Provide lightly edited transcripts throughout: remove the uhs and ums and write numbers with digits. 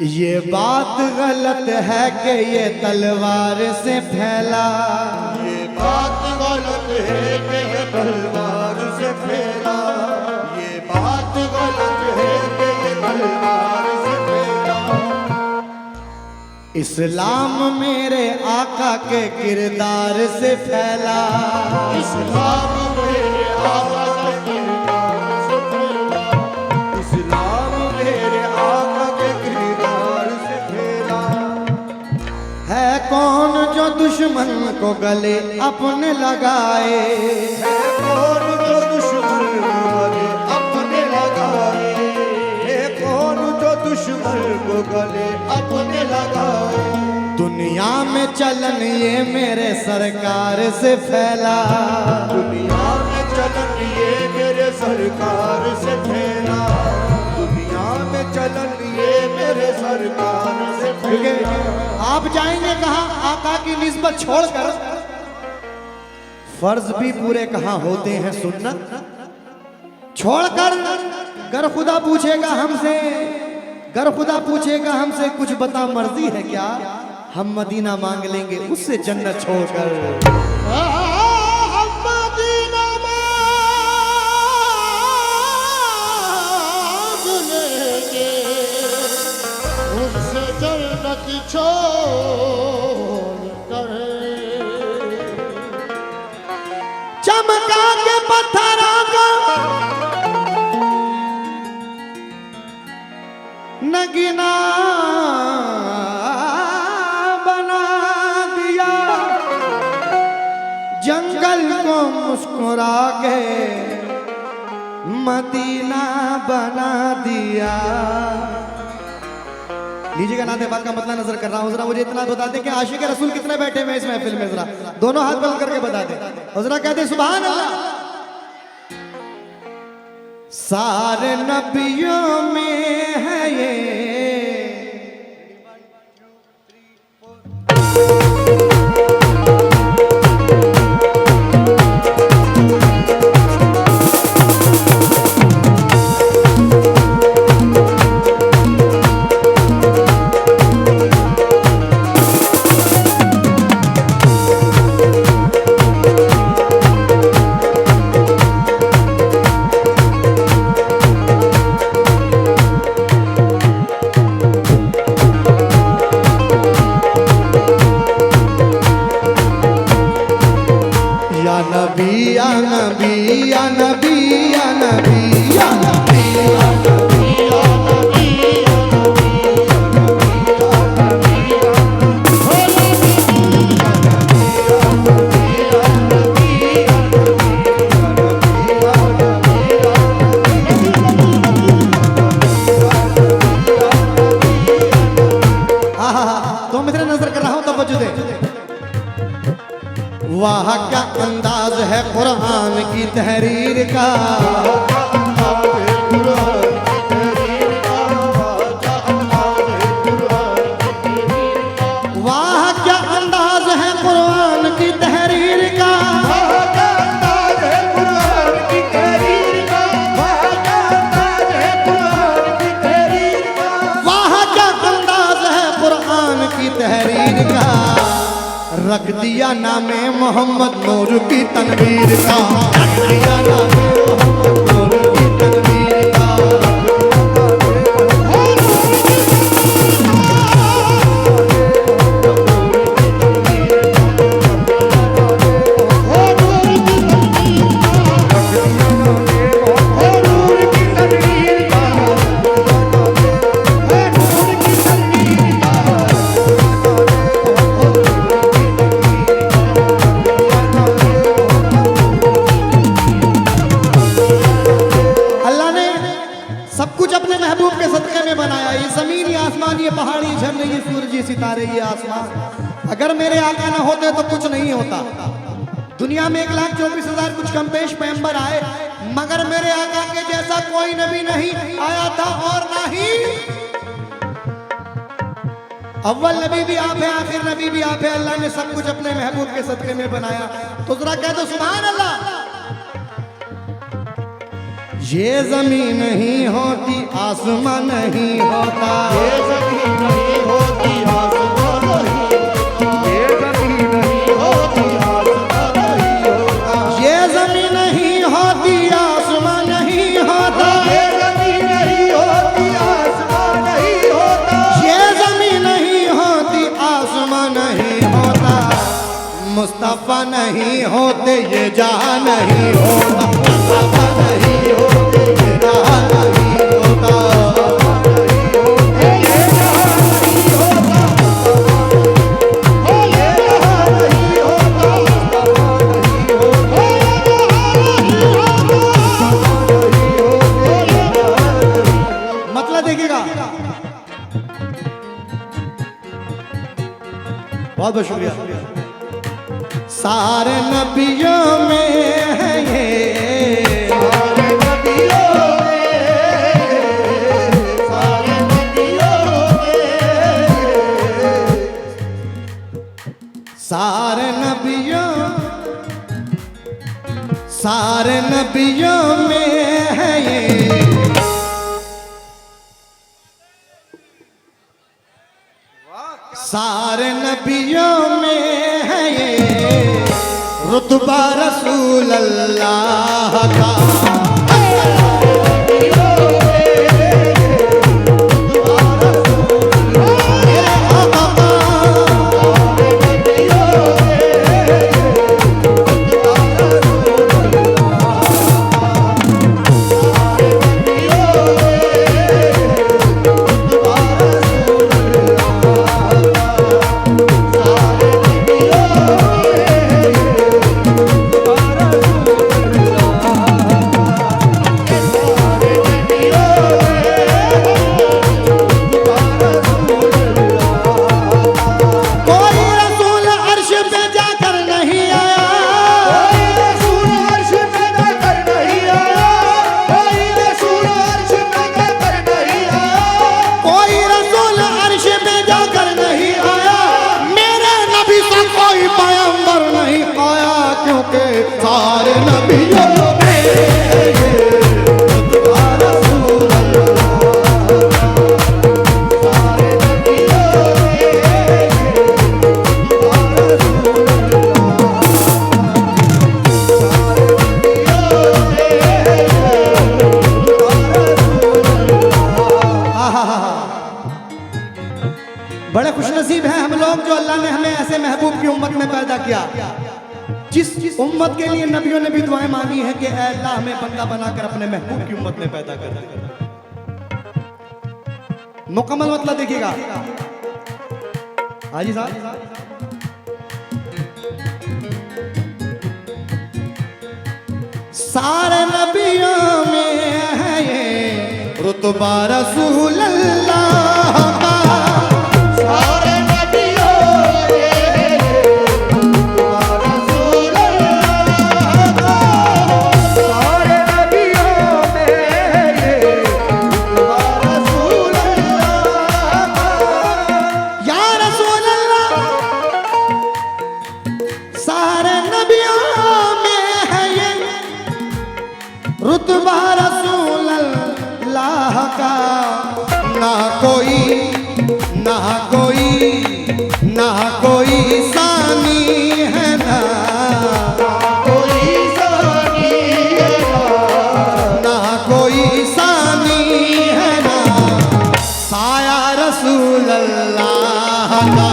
ये बात गलत है कि ये तलवार से फैला, ये बात गलत है कि ये तलवार से फैला, ये बात गलत है कि ये तलवार से फैला। इस्लाम मेरे आका के किरदार से फैला, इस्लाम मेरे आका के किरदार से फैला, इस्लाम मेरे आका के किरदार से फैला। है कौन जो दुश्मन को गले अपने लगाए, है कौन जो दुश्मन को गले अपने लगाए, है कौन जो दुश्मन को गले अपने लगाए। दुनिया में चलन ये मेरे सरकार से फैला, दुनिया में चलन ये मेरे सरकार से फैला, दुनिया में चलन ये मेरे सरकार से क्योंकि फैला। आप जाएंगे कहाँ आका की निस्बत छोड़कर, फर्ज भी पूरे कहाँ होते हैं सुन्नत छोड़कर। गर खुदा पूछेगा हमसे, गर खुदा पूछेगा हमसे कुछ बता मर्जी है क्या, हम मदीना मांग लेंगे उससे जन्नत छोड़कर। हम मदीना मांग लेंगे उससे जन्नत छोड़ कर। चमका के पत्थरों को नगीना बना दिया, जंगल को मुस्कुरा के मदीना बना दिया। लीजिएगा नाते बात का मतलब नजर कर रहा हूँ, जरा मुझे इतना बता दें कि आशिक रसूल कितने बैठे हुए इस महफिल में, जरा दोनों हाथ बुलंद करके बता दें, जरा कहते सुभान अल्लाह। सारे नबियों में है ये, या नबी या नबी या नबी या नबी या नबी या नबी या नबी तो मित्र नजर कर रहा हूं, तवज्जो दे। वाह क्या अंदाज है कुरान की तहरीर का, वाह क्या अंदाज है कुरान की तहरीर का, वहाँ का अंदाज है कुरान की तहरीर का, वहाँ का अंदाज है कुरान की तहरीर का। वाह क्या अंदाज है कुरान की तहरीर का, रख दिया नामे मोहम्मद नूर की तनवीर का, रख दिया नामे मोहम्मद नूर की तनवीर का। ये पहाड़ी झरने ये सूरज ये सितारे ये आसमान, अगर मेरे आका ना होते तो कुछ नहीं होता। दुनिया में 1,24,000 कुछ कम पेश पैगंबर आए, मगर मेरे आका के जैसा कोई नबी नहीं आया था और ना ही अव्वल नबी भी आप है, आखिर नबी भी आप है। अल्लाह ने सब कुछ अपने महबूब के सदके में बनाया, तो जरा कह दो सुभान अल्लाह। ये जमीन नहीं होती आसमां नहीं होता, ये जमीन नहीं होती आसमान नहीं होता, ये जमीन नहीं होती आसमान नहीं होता, ये जमीन नहीं होती आसमां नहीं होता, ये जमीन नहीं होती आसमान नहीं होता, ये जमीन नहीं होती आसमां नहीं होता, मुस्तफा नहीं होते ये जहां नहीं होता, मुस्तफा नहीं होते ये जहां नहीं होता, ये जहां नहीं होता, ये जहां नहीं होता, मतलब देखिएगा। बहुत बहुत शुक्रिया। सारे नबियों में है ये, सारे नबियों में, सारे नबियों में, सारे नबियों में है ये, सारे नबियों में है ये रुतबा रसूल अल्लाह का, सारे नबियों में ये रुतबा रसूल सारे नबियों में ये रुतबा रसूल बड़े खुशनसीब हैं हम लोग जो अल्लाह ने हमें ऐसे महबूब की उम्मत में पैदा किया, जिस उम्मत के लिए नबियों ने भी दुआएं मांगी है कि ऐ अल्लाह हमें बंदा बनाकर अपने महबूब की उम्मत में पैदा कर। मुकम्मल मतलब देखिएगा हाजी साहब। सारे नबियों में है ये रुतबा रसूल अल्लाह का, सारे नबियों में रुतबा रसूल अल्लाह का, सारे नबियों में ये रुतबा रसूल अल्लाह का, या रसूल अल्लाह सारे नबियों में है ये रुतबा रसूल अल्लाह का, ना कोई सानी है ना कोई सानी है ना कोई सानी है ना, साया रसूल अल्लाह का,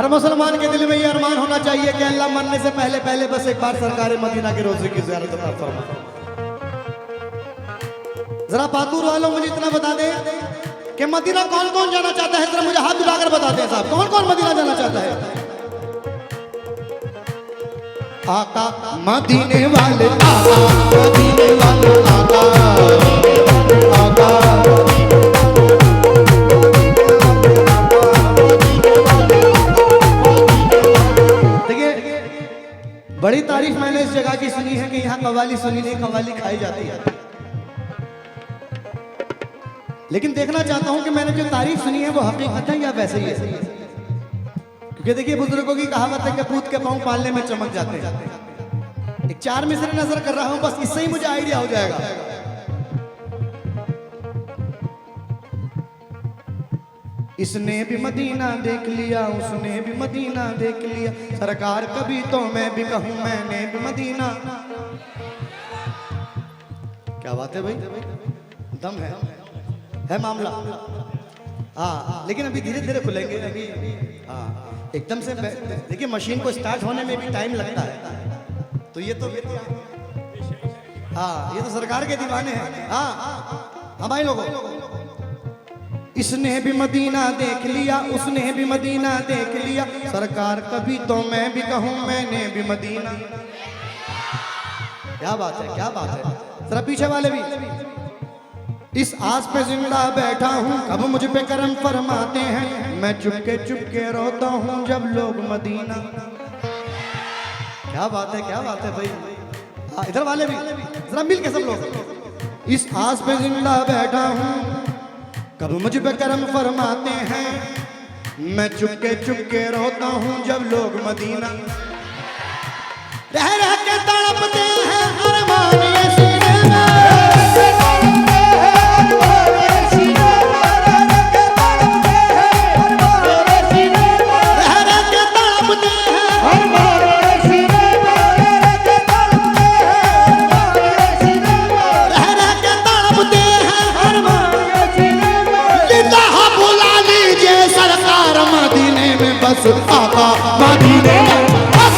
मुसलमान के दिल में ये अरमान होना चाहिए कि अल्लाह मरने से पहले पहले बस एक बार सरकार मदीना के रोजे की ज़ियारत अता फरमा। जरा पातूर वालों मुझे इतना बता दे कि मदीना कौन कौन जाना चाहता है, जरा मुझे हाथ उठाकर बता दें साहब, कौन कौन मदीना जाना चाहता है। आका मदीने वाले आका, मदीने वाले आका, आका जगह की सुनी है कि यहाँ कव्वाली सुनी नहीं, कव्वाली खाई जाती है। लेकिन देखना चाहता हूं कि मैंने जो तारीफ सुनी है वो हकीकत है या वैसे ही है। क्योंकि देखिए बुजुर्गों की कहावत है कि पूत के पांव पालने में चमक जाते हैं। एक 4 मिसरे नजर कर रहा हूं, बस इससे ही मुझे आइडिया हो जाएगा। इसने भी मदीना देख लिया, उसने भी मदीना देख लिया, सरकार कभी तो मैं भी कहूं मैंने भी मदीना। क्या बात है भाई, दम है मामला। हाँ लेकिन अभी धीरे धीरे खुलेंगे अभी। हाँ एकदम से देखिए मशीन को स्टार्ट होने में भी टाइम लगता है। तो ये तो हाँ ये तो सरकार के दीवाने हैं। हाँ हाँ भाई लोगों, इसने भी मदीना देख लिया, उसने भी मदीना देख लिया, सरकार कभी तो मैं भी कहूं मैंने भी मदीना। क्या बात है, क्या बात है। जरा पीछे वाले भी। इस आस पे जिंदा बैठा हूं, कब मुझ पे करम फरमाते हैं, मैं चुपके रोता हूं जब लोग मदीना। क्या बात है, क्या बात है भाई। इधर वाले भी जरा मिल के सब लोग। इस आस पे जिंदा बैठा हूं, कब मुझ पे करम फरमाते हैं, मैं चुपके रोता हूं जब लोग मदीना। रह रह के तड़पते हैं अरमान ये सीने में, बस आका मदीने में बस।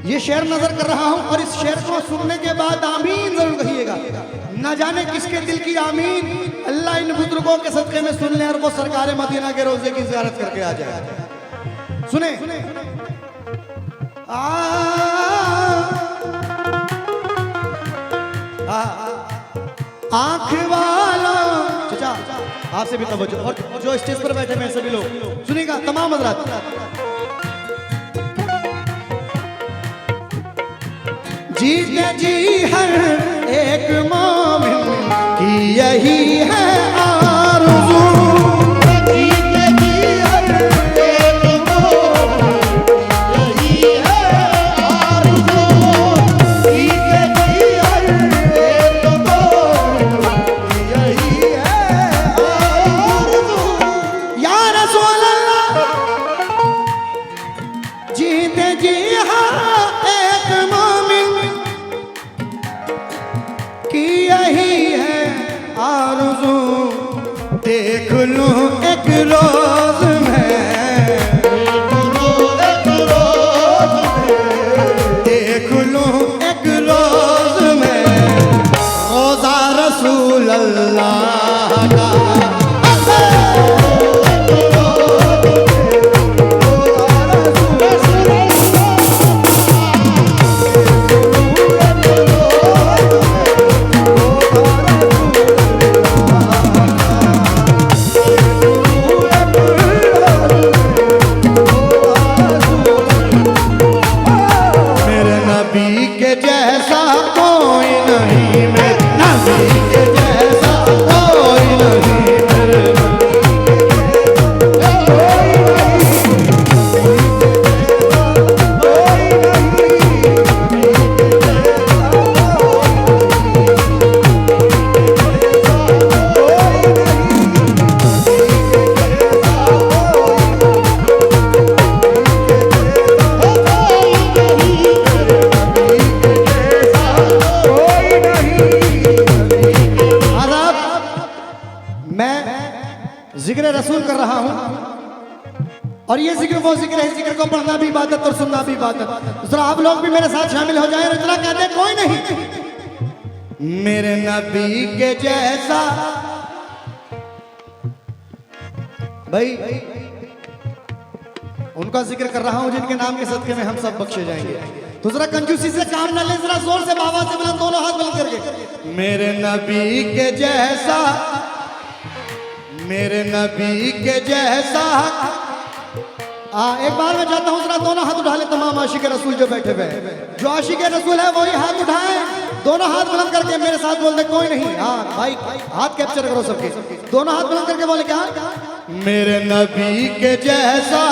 ये शेर नजर कर रहा हूं और इस शेर को सुनने के बाद आमीन जरूर कहिएगा। न जाने किसके दिल की आमीन अल्लाह इन बुजुर्गों के सदके में सुन ले और वो सरकार मदीना के रोजे की ज़ियारत करके आ जाए। सुने आंख वाला चाचा आपसे भी तवज्जो, और जो स्टेज पर बैठे हैं सभी लोग सुनिएगा, तमाम हज़रात। जीते जी हर एक मोमिन की यही है आरज़ू, जीते जी हर एक मोमिन यही है आरज़ू, जीते जी हर एक मोमिन यही है आरज़ू। या रसूल अल्लाह जीते जी हर एक मोमिन की यही है आरज़ू, देख लूं एक रोज में, देख लूं एक रोज में रोज़ा रसूल अल्लाह का। जिक्र रसूल कर रहा हूं, और ये जिक्र वो जिक्र है, जिक्र को पढ़ना भी इबादत और सुनना भी इबादत। जरा आप लोग भी मेरे साथ शामिल हो जाएं और इतना कहते हैं कोई नहीं मेरे नबी के जैसा। भाई उनका जिक्र कर रहा हूं जिनके नाम के सदके में हम सब बख्शे जाएंगे। तो जरा कंजूसी से काम न ले, जरा जोर से बाबा से बुलंद दोनों हाथ बुलंद करके मेरे नबी के जैसा, मेरे नबी के जैसा। एक बार मैं चाहता हूं जरा दोनों हाथ उठा ले तमाम आशिक रसूल जो बैठे हुए हैं। जो आशिक रसूल है वही हाथ उठाए, दोनों हाथ बुलंद करके मेरे साथ बोल दे कोई नहीं। हाँ भाई हाथ कैप्चर करो सबके, दोनों हाथ बुलंद करके बोले क्या मेरे नबी के जैसा,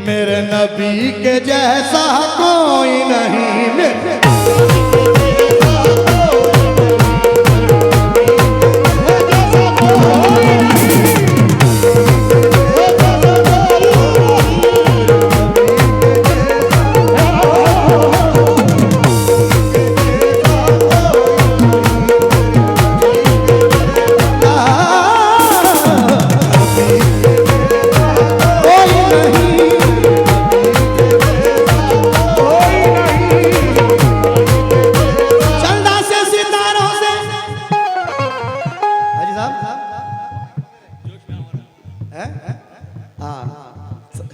मेरे नबी के जैसा कोई नहीं।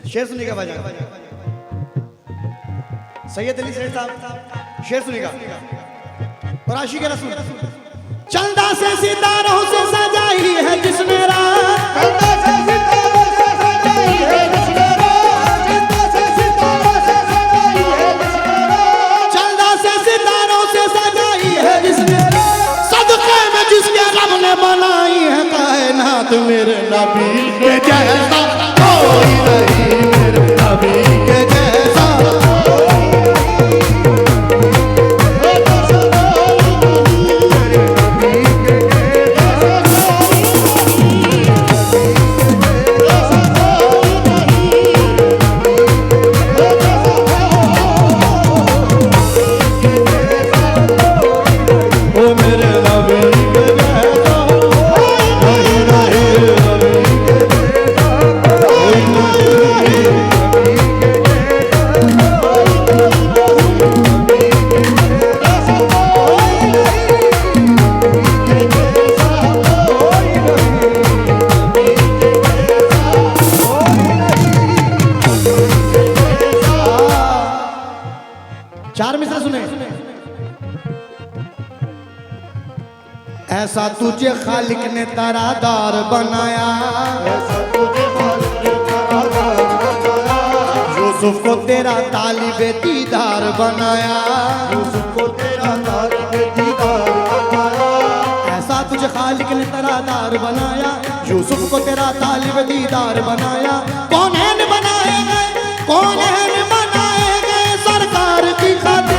शेर सुनिएगा भाई, सैयद अली सेठ साहब शेर सुनिएगा। और आशिक रसूल चंदा से सितारों से सजाई है जिसने रात, चंदा से सितारों से सजाई है जिसने रात, चंदा से सितारों से सजाई है जिसने रात, चंदा से सितारों से सजाई है जिसने रात, सदके में जिसके रब ने बनाई है कायनात। मेरे नबी के जैसा कोई नहीं, मेरे नबी के जैसा ऐसा तुझे खालिक ने तारादार बनाया, ऐसा तुझे मालिक ने तारादार बनाया, यूसुफ को तेरा तालिबे दीदार बनाया, यूसुफ को तेरा तालिबे दीदार बनाया। ऐसा तुझे खालिक ने तारादार बनाया, यूसुफ को तेरा तालिबे दीदार बनाया। कौनैन बनाए गए, कौनैन बनाए गए सरकार की खातिर,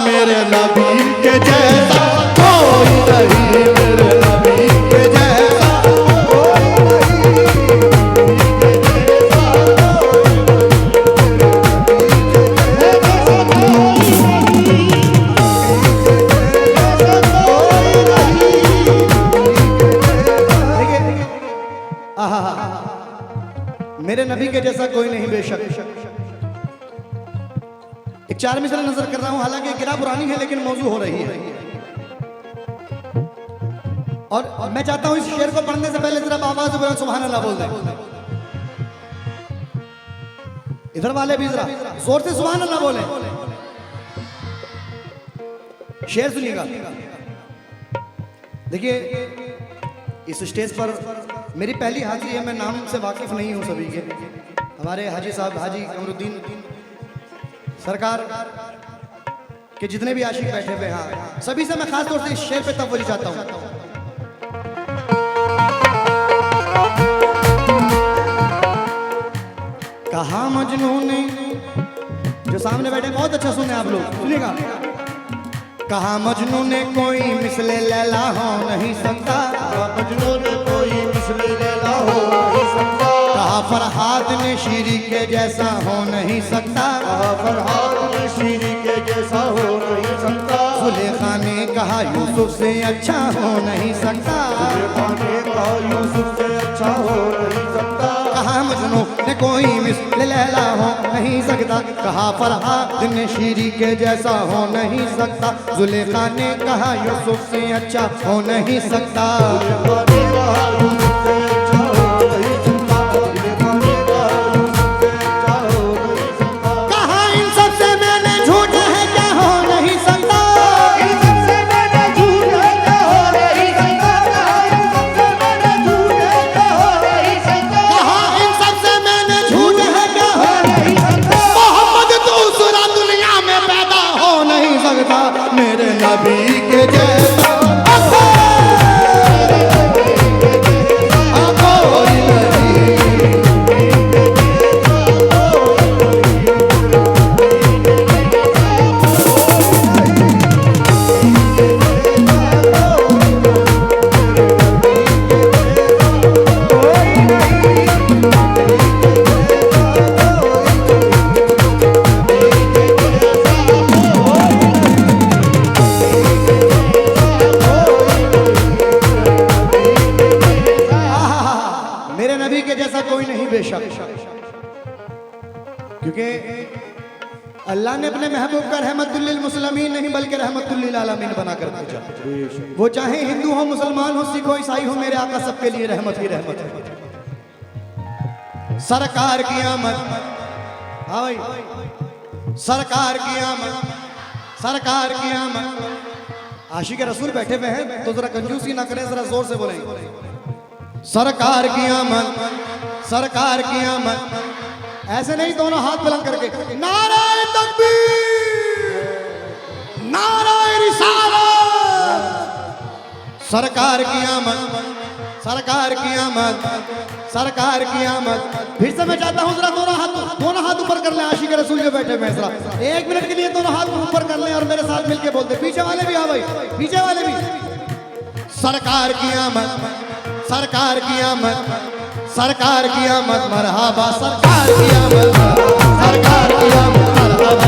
मेरे नबी के जैसा कोई नहीं, मेरे नबी के जैसा कोई नहीं। मेरे नबी के जैसा कोई नहीं बेशक। एक 4 मिसरा नजर कर रहा हूं, हालांकि गिरा पुरानी है लेकिन मौजू हो रही है। और मैं चाहता हूं इस शेर को पढ़ने से पहले जरा आवाज से सुभान अल्लाह बोल दें। इधर वाले भी जरा जोर से सुभान अल्लाह बोले। शेर सुनिएगा। देखिए इस स्टेज पर मेरी पहली हाजिरी है, मैं नाम से वाकिफ नहीं हूं सभी के। हमारे हाजी साहब हाजी कमरुद्दीन सरकार के जितने भी आशिक बैठे हुए हैं सभी से मैं खास तौर से इस शेर पे तवज्जो चाहता हूं। कहा मजनू ने, जो सामने बैठे बहुत अच्छा सुने आप लोग, सुनिएगा। कहा मजनू ने कोई मिसले लैला हो नहीं सकता, मजनू ने कोई मिसले लैला हो नहीं सकता। कहा फरहाद ने शीरी के जैसा हो नहीं सकता, फरहाद ने शीरी के जैसा हो नहीं सकता, जुलेखा ने कहा यूसुफ से अच्छा हो नहीं सकता, जुलेखा ने कहा यूसुफ से अच्छा हो नहीं सकता, कहा मजनू ने कोई मिस्ल लैला हो नहीं सकता, कहा फरहाद ने शीरी के जैसा हो नहीं सकता, जुलेखा ने कहा यूसुफ से अच्छा हो नहीं सकता, जुलेखा ने कहा यूसुफ से अच्छा हो नहीं सकता, जुलेखा ने कहा यूसुफ से अच्छा हो नहीं सकता, कहा इन सब से मैंने झूठ है क्या हो नहीं सकता, इन सब से मैंने झूठ है क्या हो नहीं सकता, इन सब से मैंने झूठ है क्या हो नहीं सकता, कहा इन सब से मैंने झूठ है क्या हो नहीं सकता, मोहम्मद दूसरा दुनिया में पैदा हो नहीं सकता, मेरे नबी के जैसा कोई नहीं। मेरे नबी के जैसा कोई नहीं बेशक, क्योंकि अल्लाह ने अपने महबूब का रहमतुल लिल मुस्लिमीन नहीं बल्कि रहमतुल लिल आलमीन बनाकर भेजा। वो चाहे हिंदू हो, मुसलमान हो, सिख हो, ईसाई हो, मेरे आका सबके लिए रहमत ही रहमत है। सरकार की आमद, हाँ भाई, सरकार की आमद, सरकार की आमद। आशिक रसूल बैठे हुए हैं तो जरा कंजूसी ना करें, जरा जोर से बोलें। सरकार की आमद, सरकार की आमद। ऐसे नहीं, दोनों हाथ बुलंद करके नाराए तकबीर, नाराए रिसालत। सरकार की आमद, सरकार की आमद, सरकार की आमद। फिर से मैं चाहता हूं जरा दोनों हाथ ऊपर कर लें। आशिक रसूल जो बैठे हुए हैं, जरा 1 मिनट के लिए दोनों हाथ ऊपर कर लें और मेरे साथ मिलके बोलते। पीछे वाले भी, हाँ भाई, पीछे वाले भी। सरकार की आमद, सरकार की आमद, सरकार की आमद, मरहबा सरकार की आमद, सरकार की आमद, मरहबा।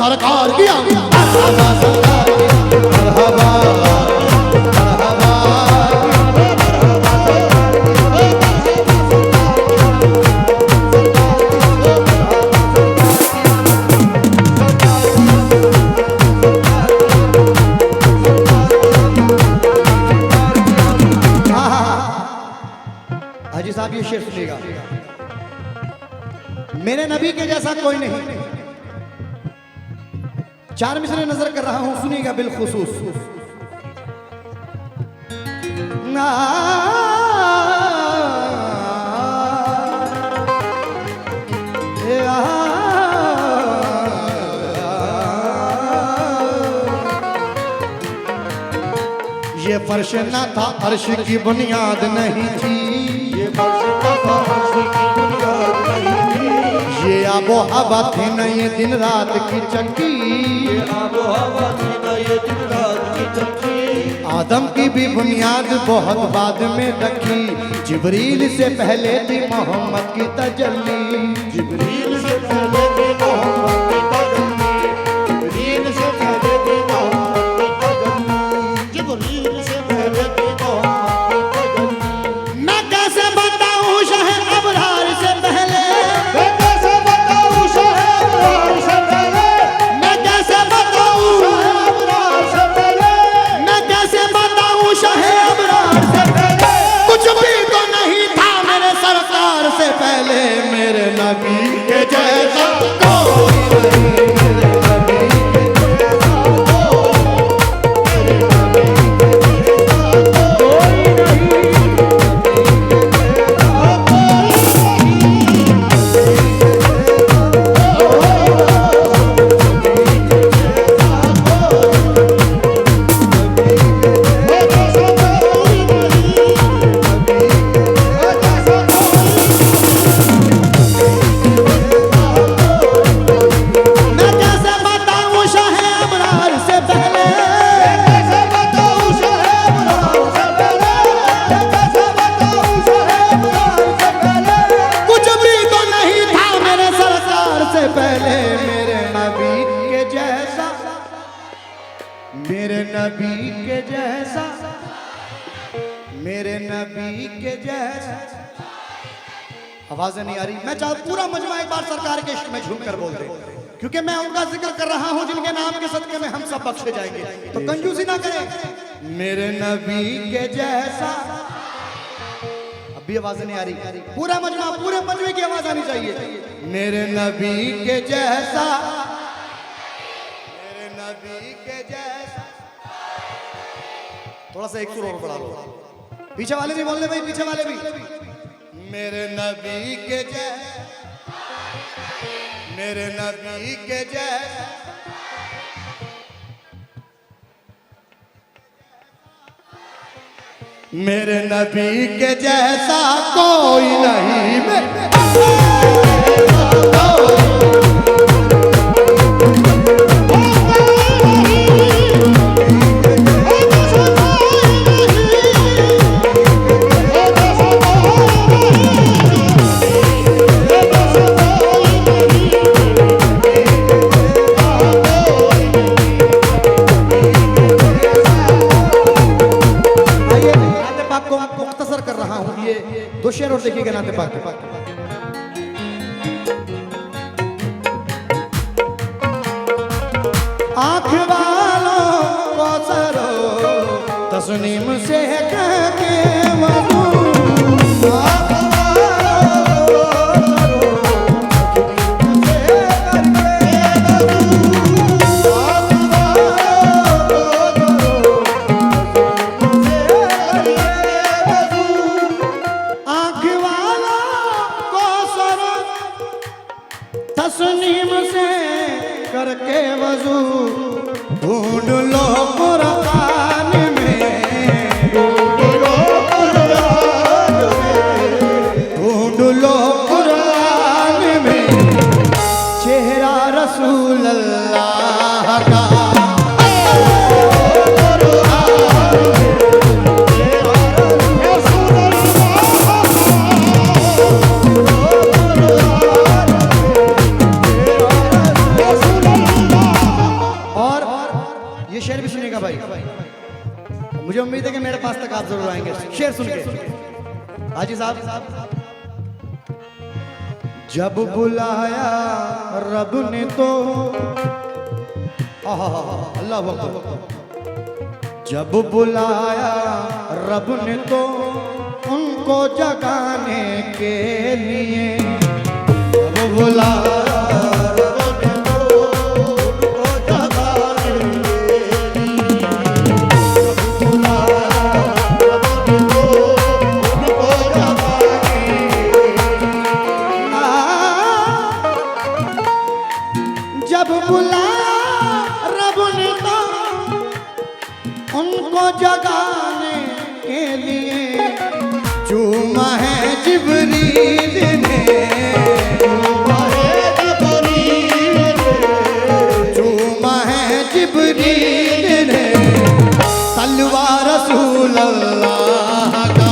सरकार की आमद, मरहबा सरकार की, मरहबा मरहबा। हाजी साहब ये शेर सुनिएगा। मेरे नबी के जैसा कोई नहीं। 4 मिसरे नजर कर रहा हूं, सुनिएगा बिलखुसूस। ये फर्श ना था, अर्श की बुनियाद नहीं थी, ये फर्श ना था, अर्श की बुनियाद नहीं थी, ये आबो हवा थी न ये दिन रात की चक्की, ये आबो हवा थी न ये दिन रात की चक्की। आदम की भी बुनियाद बहुत बाद में रखी, जिब्रील से पहले थी मोहम्मद की तजल्ली, जिब्रील से पहले थी मोहम्मद की तजल्ली, जिब्रील से पहले थी मोहम्मद की तजल्ली, जिब्रील से पहले थी मोहम्मद की तजल्ली। मैं कैसे बताऊं शाह अबरार से पहले, मैं कैसे बताऊं शाह अबरार से पहले, मैं कैसे बताऊं शाह अबरार से पहले, मैं कैसे बताऊं शाह अबरार से पहले। कुछ भी तो नहीं था मेरे सरकार से पहले, मेरे के जैसा कोई नहीं, मेरे नबी के जैसा कोई नहीं, मैं कैसे बताऊं शाहे अबरार से पहले, कैसे बताऊं शाहे अबरार से पहले, कैसे बताऊं शाहे अबरार से पहले, कुछ भी तो नहीं था मेरे सरकार से पहले, मेरे नबी के जैसा, मेरे नबी के जैसा, मेरे नबी के जैसा। आवाजें नहीं आ रही। मैं चाहता पूरा मजमा एक बार सरकार के इश्क में झूम कर बोल दे, क्योंकि मैं उनका जिक्र कर रहा हूं जिनके नाम के सदके में हम सब बख्शे जाएंगे, तो कंजूसी ना करें। मेरे नबी के जैसा, अब भी आवाजें नहीं आ रही। पूरा मजमा, पूरे मजमे की आवाज आनी चाहिए। मेरे नबी के जैसा, मेरे नबी के जैसा। थोड़ा सा एक सुर और बढ़ा लो, पीछे वाले भी बोलने भाई, पीछे वाले भी। मेरे नबी के जैसा, मेरे नबी के जैसा, मेरे नबी के जैसा कोई नहीं। आइए नाते पाक को आपको मुख्तसर कर रहा हूँ, ये दो शेर और देखिएगा नाते पाक के। आँख वालों को सरो तस्नीम से कह के वजू, आँख वालों को सरो तस्नीम से करके वजू, ढूंढ लो कुरान में, ढूंढ लो कुरान में, ढूंढ लो कुरान में चेहरा रसूल अल्लाह का। ये शेर भी सुनिएगा भाई, मुझे उम्मीद है कि मेरे पास तक आप जरूर आएंगे शेर सुन के। हाजी साहब, जब बुलाया रब ने तो, अल्लाह अकबर, जब बुलाया रब ने तो उनको जगाने के लिए, जब बुलाया उनको जगाने के लिए, चूमा है जिब्रील ने, चूमा है जिब्रील ने तलवार रसूल अल्लाह का।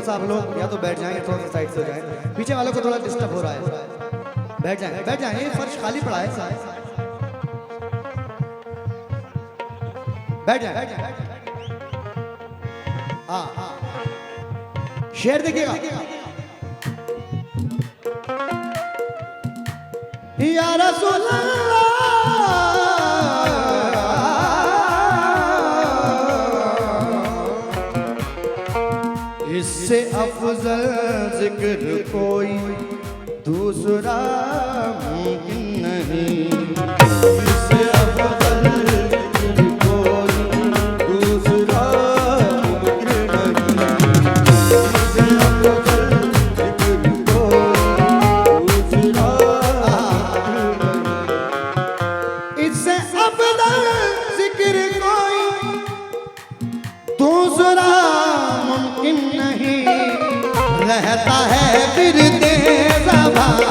थोड़ा सा आप लोग या तो बैठ जाएं या थोड़ा सा साइड से हो जाएं, पीछे वालों को थोड़ा डिस्टर्ब हो रहा है। बैठ जाएं, बैठ जाएं, ये फर्श खाली पड़ा है। बैठ जाएं, बैठ जाएं। हाँ हाँ, शेर देखिएगा। या रसूल अल्लाह, इससे अफजल जिक्र कोई दूसरा मुमकिन नहीं। इससे अफजल जिक्र कोई दूसरा मुमकिन नहीं। इससे अफजल जिक्र कोई दूसरा, इससे अफजल जिक्र कोई दूसरा मुमकिन नहीं। रहता है फिर ज़बान